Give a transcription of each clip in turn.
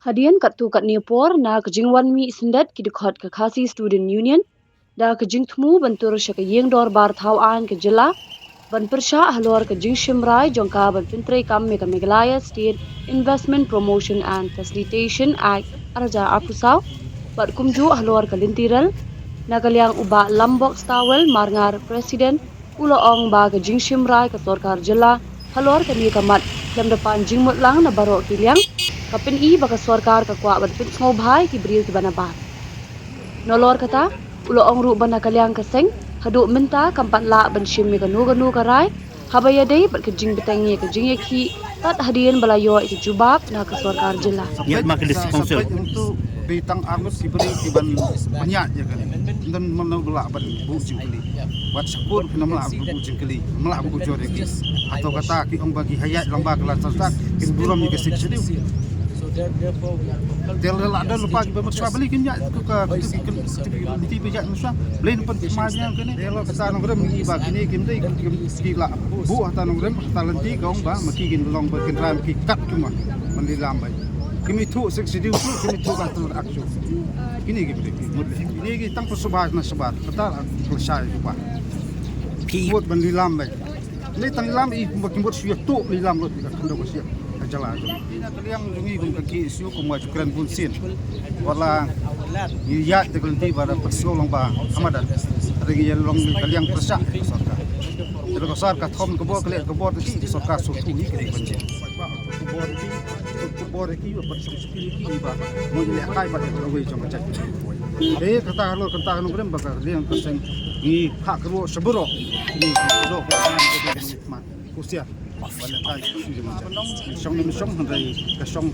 Hadian kat tu kat Newport na kejingwan mi sendat ki dekat ke Khasi Student Union da kejing temu bentur syaka yeng dor bar tauan ke jela ban persya halor kejing shimrai jongka ban pintre kam mega Meghalaya State Investment Promotion and Facilitation Act arja apusau bat kumju halor ke lintiral nagaliang uba lambok stawel marngar presiden uloong ba kejing shimrai ke sorkar jela halor ke ni kamat dalam depan jingmut lang na barok kiliang kapin i baka sorkar ka kwa ban pin ngau bhai ki bril ki banabat nolor kata ulo ong ru bana kalyang kaseng hadu minta kampat la ban shim mi ganu karai habaya dei bat kejing betengi kejing ki tat hadian balayo itu jubab na ka sorkar jela Ya makin diskonsel untuk bitang arus diberi tiban banyak je kan dan menolak ban bu jingkeli buat syukur kena melak bu jingkeli melak bu jore ki atau kata ki ong bagi hayat lamba kelas tersak ki buram ni kesik sedih dia ada lupa kita bersua beli kinja ke di pijak nusa beli pun semuanya kini dia kata nongkrem ni bagi ni kimdai kila bu atau nongkrem kata lenti kau ba maki kin long berkin ram ki kat cuma mendilam baik kimi tu seksidiu tu kimi tu kantor aksu ini ini tang persubat na sebat kata selesai lupa buat mendilam baik ini tangdilam i buat suya tu mendilam lot kita kena bersiap jalan yang dungi gum kaki isu ko maju kran bunsin wala ya tegelti pada perso long ba amadan regi long kaliang persa sorka jadi ko sar ka thom ko bo kle ko bo ti sorka so tu ni kre banji ko bo ki ba perso ki ba mo ni kai ba ko we jong cha kata halo kata no grem bakar liang keseng ni hak kro seburo ni do ko man kusia Song dari kesong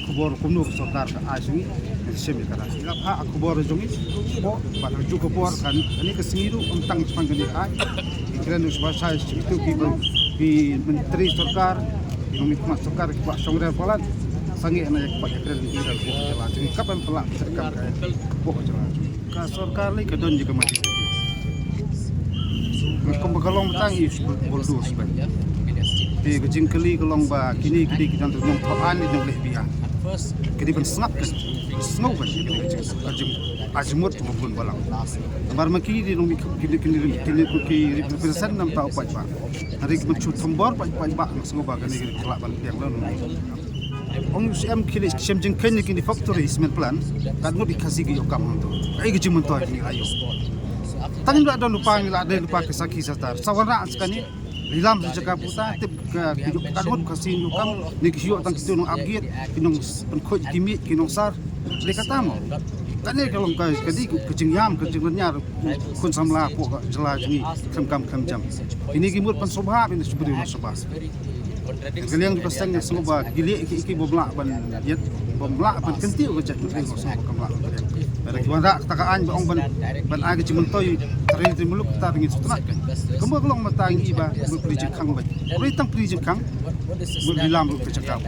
kubur kumur sokar ke asing semi kara. Ilapha kubur jongi bo pada juga kubur kan ini kesingiru untang panggani ai. Kira nus bahasa itu di menteri sokar di mikmat sokar Pak Songrer Polan sangi na yak Pak kira di dalam jalan. Jadi kapan pelak serkam kaya bo jalan. Ka sokar li kedon juga mati. Kombakalong tangi boldo sebenarnya. Di kejingkeli kelong ba kini kita untuk nyong toan di nyong lebih kini ben snap kan snow kan kini kejing ajmut maupun balang bar maki di nong kini represent nam tau pai ba hari mencut tombor pai ba snow ba kini kelak ban yang lalu ong UCM kini semjing kini factory cement plant kan mau dikasih ke yokam untuk ai kejing mentoy kini ayo tangin ada lupa ada lupa kesaki satar sawana sekali Lilam sejak puta tip ke hidup kadut kasih nyukam ni kisio tang kitu nong abgir kinong penkoj kimit kinong sar le katamo tane kalau ka kadi kecing yam kecing nyar kun samla po jela jingi kam jam ini gimur pan sobha ini subri sobha kalian di pasang ni soba gili iki bomla ban yet bomla ban kentiu ke cak ni soba kamla pada kiwanda takaan bang ban age cimentoy tarin timuluk ta ringit sutrak kan kemo kelong matang iba berprijik kang ba ritang prijik kang berdilam ke cakap